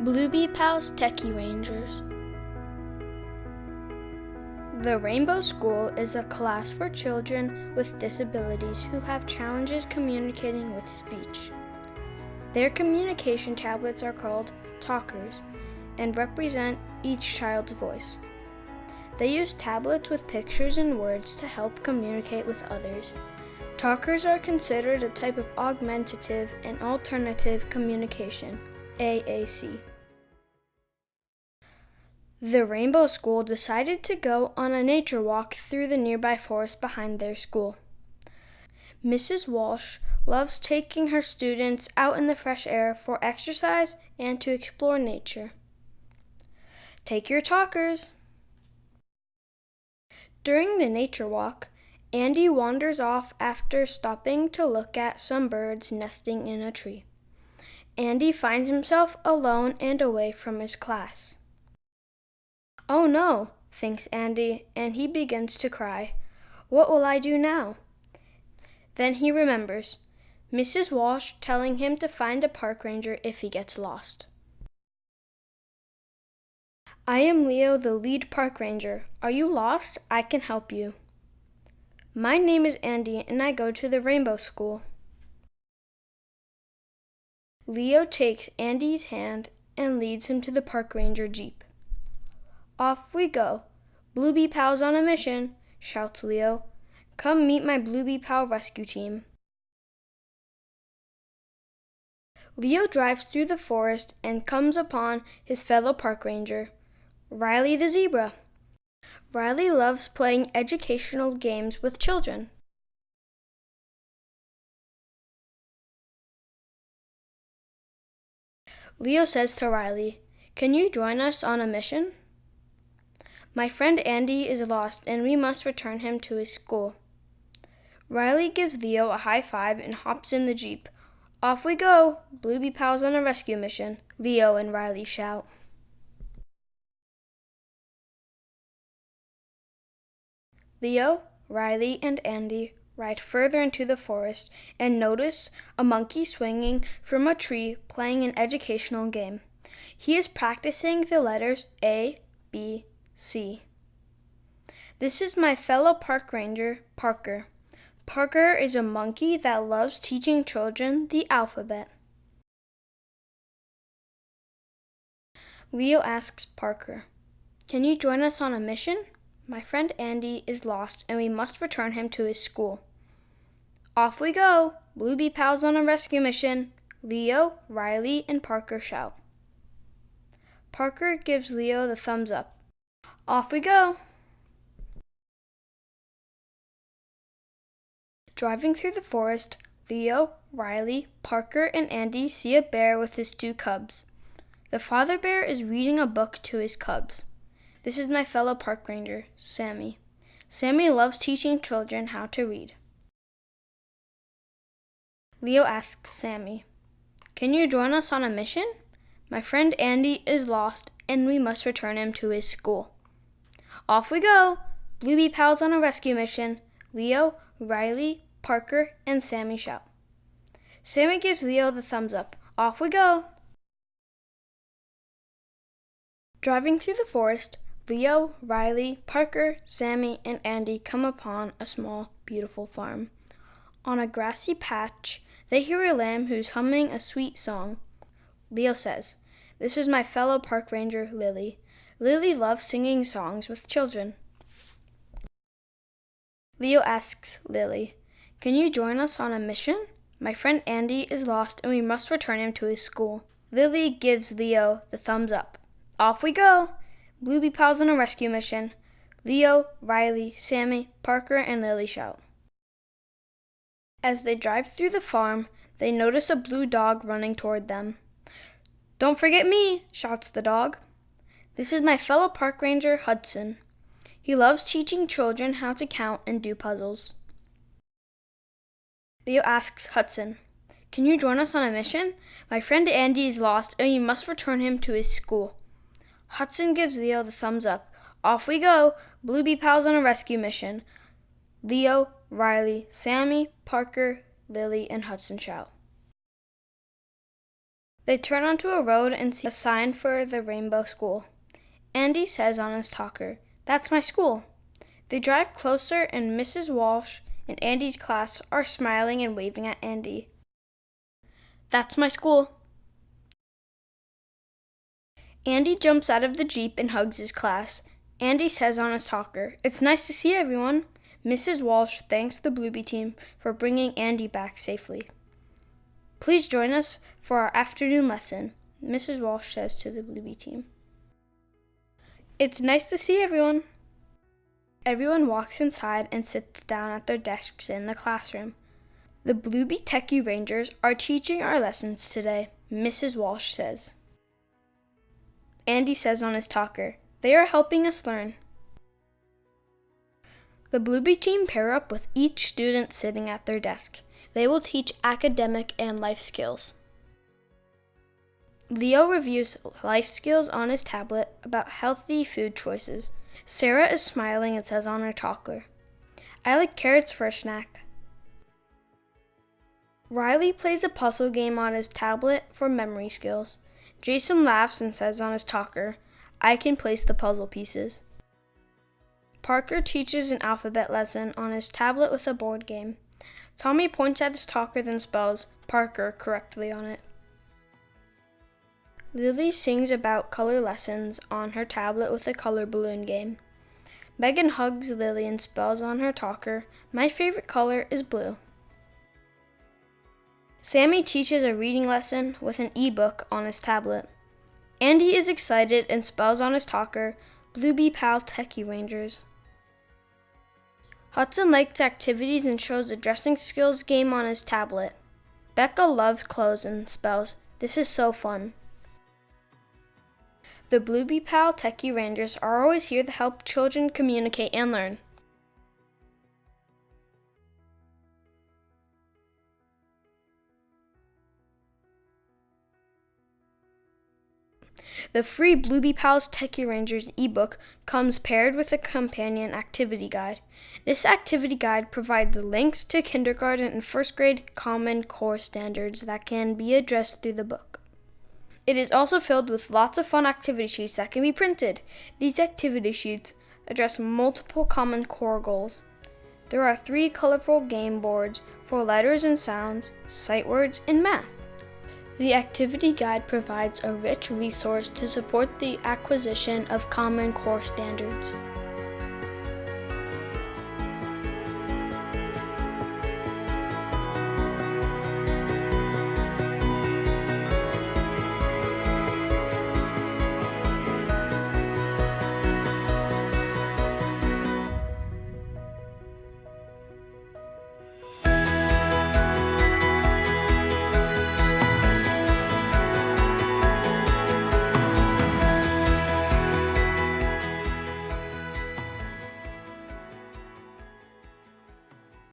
Bluebee Pals Techie Rangers. The Rainbow School is a class for children with disabilities who have challenges communicating with speech. Their communication tablets are called talkers and represent each child's voice. They use tablets with pictures and words to help communicate with others. Talkers are considered a type of augmentative and alternative communication, AAC. The Rainbow School decided to go on a nature walk through the nearby forest behind their school. Mrs. Walsh loves taking her students out in the fresh air for exercise and to explore nature. Take your talkers. During the nature walk, Andy wanders off after stopping to look at some birds nesting in a tree. Andy finds himself alone and away from his class. "Oh no," thinks Andy, and he begins to cry. "What will I do now?" Then he remembers Mrs. Walsh telling him to find a park ranger if he gets lost. "I am Leo, the lead park ranger. Are you lost? I can help you." "My name is Andy, and I go to the Rainbow School." Leo takes Andy's hand and leads him to the park ranger jeep. "Off we go. Bluebee Pals on a mission," shouts Leo. "Come meet my Bluebee Pal rescue team." Leo drives through the forest and comes upon his fellow park ranger, Riley the zebra. Riley loves playing educational games with children. Leo says to Riley, "Can you join us on a mission? My friend Andy is lost and we must return him to his school." Riley gives Leo a high five and hops in the jeep. "Off we go! Bluebee Pals on a rescue mission," Leo and Riley shout. Leo, Riley, and Andy ride further into the forest and notice a monkey swinging from a tree playing an educational game. He is practicing the letters A, B, C. This is my fellow park ranger, Parker. Parker is a monkey that loves teaching children the alphabet. Leo asks Parker, "Can you join us on a mission? My friend Andy is lost and we must return him to his school." "Off we go! Bluebee Pals on a rescue mission," Leo, Riley, and Parker shout. Parker gives Leo the thumbs up. "Off we go!" Driving through the forest, Leo, Riley, Parker, and Andy see a bear with his two cubs. The father bear is reading a book to his cubs. "This is my fellow park ranger, Sammy. Sammy loves teaching children how to read." Leo asks Sammy, "Can you join us on a mission? My friend Andy is lost and we must return him to his school." "Off we go! Bluebee Pals on a rescue mission," Leo, Riley, Parker, and Sammy shout. Sammy gives Leo the thumbs up. "Off we go!" Driving through the forest, Leo, Riley, Parker, Sammy, and Andy come upon a small, beautiful farm. On a grassy patch, they hear a lamb who's humming a sweet song. Leo says, "This is my fellow park ranger, Lily. Lily loves singing songs with children." Leo asks Lily, "Can you join us on a mission? My friend Andy is lost and we must return him to his school." Lily gives Leo the thumbs up. "Off we go! Bluebee Pals on a rescue mission," Leo, Riley, Sammy, Parker, and Lily shout. As they drive through the farm, they notice a blue dog running toward them. "Don't forget me," shouts the dog. "This is my fellow park ranger, Hudson. He loves teaching children how to count and do puzzles." Leo asks Hudson, "Can you join us on a mission? My friend Andy is lost and we must return him to his school." Hudson gives Leo the thumbs up. "Off we go! Bluebee Pals on a rescue mission," Leo, Riley, Sammy, Parker, Lily, and Hudson shout. They turn onto a road and see a sign for the Rainbow School. Andy says on his talker, "That's my school." They drive closer and Mrs. Walsh and Andy's class are smiling and waving at Andy. "That's my school." Andy jumps out of the Jeep and hugs his class. Andy says on his talker, "It's nice to see everyone." Mrs. Walsh thanks the Bluebee team for bringing Andy back safely. "Please join us for our afternoon lesson," Mrs. Walsh says to the Bluebee team. "It's nice to see everyone." Everyone walks inside and sits down at their desks in the classroom. "The Bluebee Techie Rangers are teaching our lessons today," Mrs. Walsh says. Andy says on his talker, "They are helping us learn." The Bluebee team pair up with each student sitting at their desk. They will teach academic and life skills. Leo reviews life skills on his tablet about healthy food choices. Sarah is smiling and says on her talker, "I like carrots for a snack." Riley plays a puzzle game on his tablet for memory skills. Jason laughs and says on his talker, "I can place the puzzle pieces." Parker teaches an alphabet lesson on his tablet with a board game. Tommy points at his talker then spells Parker correctly on it. Lily sings about color lessons on her tablet with a color balloon game. Megan hugs Lily and spells on her talker, "My favorite color is blue." Sammy teaches a reading lesson with an ebook on his tablet. Andy is excited and spells on his talker, "Bluebee Pals Techie Rangers." Hudson likes activities and shows a dressing skills game on his tablet. Becca loves clothes and spells, "This is so fun." The Bluebee Pal Techie Rangers are always here to help children communicate and learn. The free Bluebee Pals Techie Rangers ebook comes paired with a companion activity guide. This activity guide provides links to kindergarten and first grade Common Core standards that can be addressed through the book. It is also filled with lots of fun activity sheets that can be printed. These activity sheets address multiple Common Core goals. There are 3 colorful game boards for letters and sounds, sight words, and math. The activity guide provides a rich resource to support the acquisition of Common Core standards.